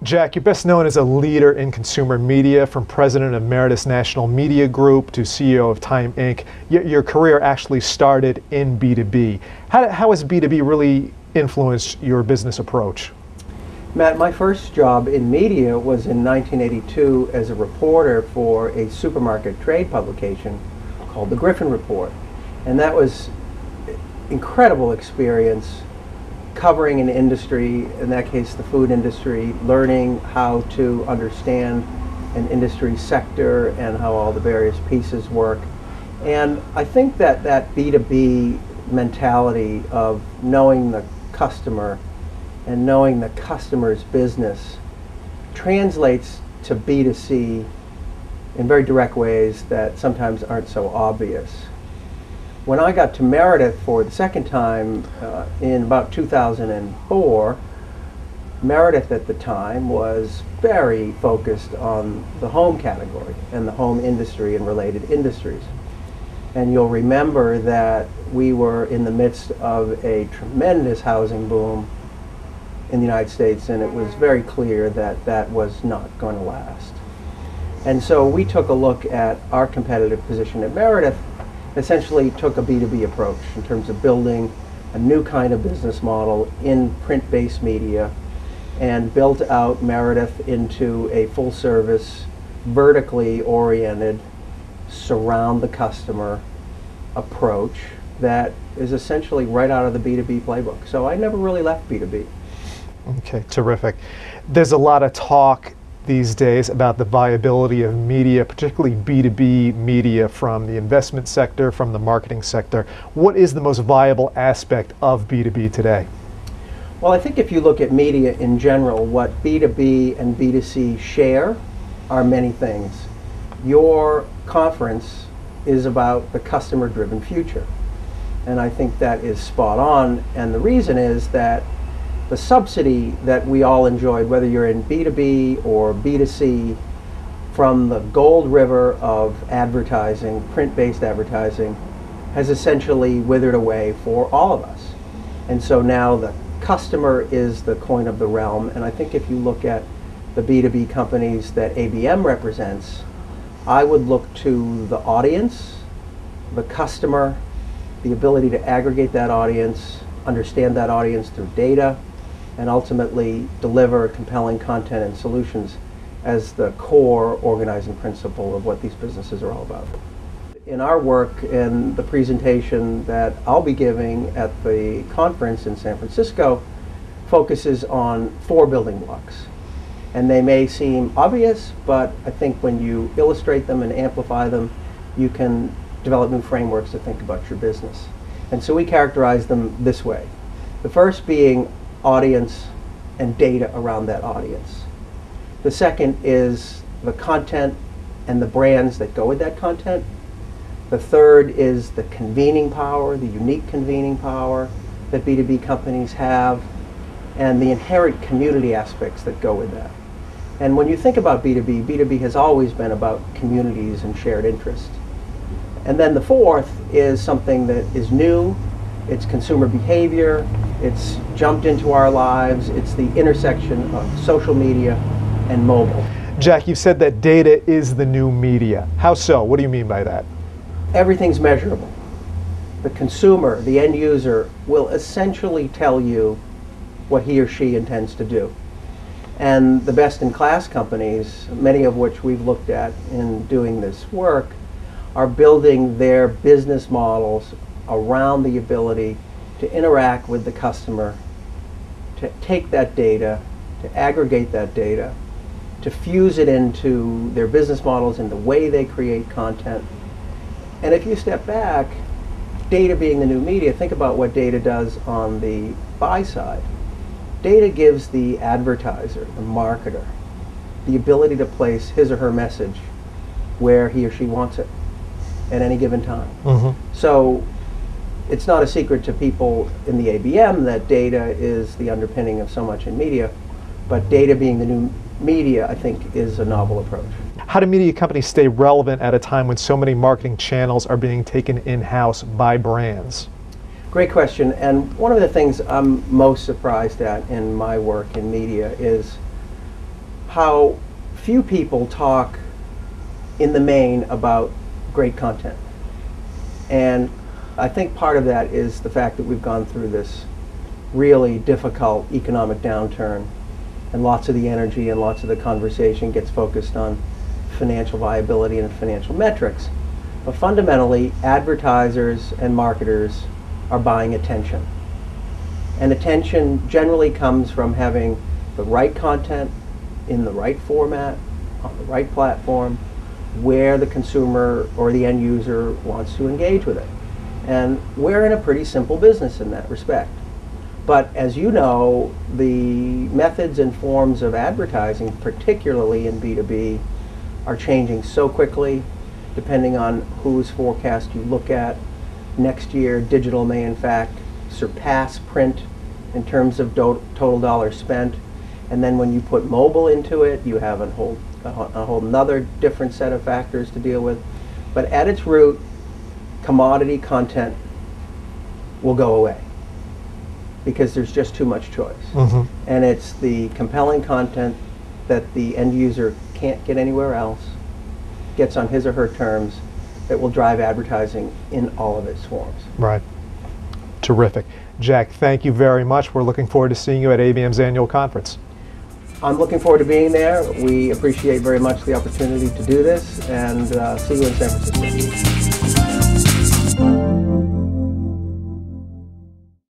Jack, you're best known as a leader in consumer media, from president of Emeritus National Media Group to CEO of Time Inc. Your career actually started in B2B. How has B2B really influenced your business approach? Matt, my first job in media was in 1982 as a reporter for a supermarket trade publication called the Griffin Report. And that was incredible experience covering an industry, in that case the food industry, learning how to understand an industry sector and how all the various pieces work. And I think that that B2B mentality of knowing the customer and knowing the customer's business translates to B2C in very direct ways that sometimes aren't so obvious. When I got to Meredith for the second time in about 2004, Meredith at the time was very focused on the home category and the home industry and related industries. And you'll remember that we were in the midst of a tremendous housing boom in the United States, and it was very clear that that was not going to last. And so we took a look at our competitive position at Meredith, essentially took a B2B approach in terms of building a new kind of business model in print-based media, and built out Meredith into a full-service, vertically oriented, surround the customer approach that is essentially right out of the B2B playbook. So I never really left B2B. Okay, terrific. There's a lot of talk these days about the viability of media, particularly B2B media, from the investment sector, from the marketing sector. What is the most viable aspect of B2B today? Well, I think if you look at media in general, what B2B and B2C share are many things. Your conference is about the customer-driven future, and I think that is spot on. And the reason is that the subsidy that we all enjoyed, whether you're in B2B or B2C, from the gold river of advertising, print-based advertising, has essentially withered away for all of us. And so now the customer is the coin of the realm. And I think if you look at the B2B companies that ABM represents, I would look to the audience, the customer, the ability to aggregate that audience, understand that audience through data, and ultimately deliver compelling content and solutions as the core organizing principle of what these businesses are all about. In our work, and the presentation that I'll be giving at the conference in San Francisco focuses on 4 building blocks. And they may seem obvious, but I think when you illustrate them and amplify them, you can develop new frameworks to think about your business. And so we characterize them this way. The first being audience and data around that audience. The second is the content and the brands that go with that content. The third is the convening power, the unique convening power that B2B companies have, and the inherent community aspects that go with that. And when you think about B2B, B2B has always been about communities and shared interest. And then the fourth is something that is new. It's consumer behavior. It's jumped into our lives. It's the intersection of social media and mobile. Jack, you said that data is the new media. How so? What do you mean by that? Everything's measurable. The consumer, the end user, will essentially tell you what he or she intends to do. And the best-in-class companies, many of which we've looked at in doing this work, are building their business models around the ability to interact with the customer, to take that data, to aggregate that data, to fuse it into their business models and the way they create content. And if you step back, data being the new media, think about what data does on the buy side. Data gives the advertiser, the marketer, the ability to place his or her message where he or she wants it at any given time. So it's not a secret to people in the ABM that data is the underpinning of so much in media, but data being the new media, I think, is a novel approach. How do media companies stay relevant at a time when so many marketing channels are being taken in-house by brands? Great question, and one of the things I'm most surprised at in my work in media is how few people talk in the main about great content. And I think part of that is the fact that we've gone through this really difficult economic downturn, and lots of the energy and lots of the conversation gets focused on financial viability and financial metrics. But fundamentally, advertisers and marketers are buying attention. And attention generally comes from having the right content in the right format, on the right platform, where the consumer or the end user wants to engage with it. And we're in a pretty simple business in that respect. But as you know, the methods and forms of advertising, particularly in B2B, are changing so quickly, depending on whose forecast you look at. Next year, digital may in fact surpass print in terms of total dollars spent. And then when you put mobile into it, you have a whole nother different set of factors to deal with. But at its root, commodity content will go away because there's just too much choice. Mm-hmm. And it's the compelling content that the end user can't get anywhere else, gets on his or her terms, that will drive advertising in all of its forms. Right. Terrific. Jack, thank you very much. We're looking forward to seeing you at ABM's annual conference. I'm looking forward to being there. We appreciate very much the opportunity to do this, and see you in San Francisco.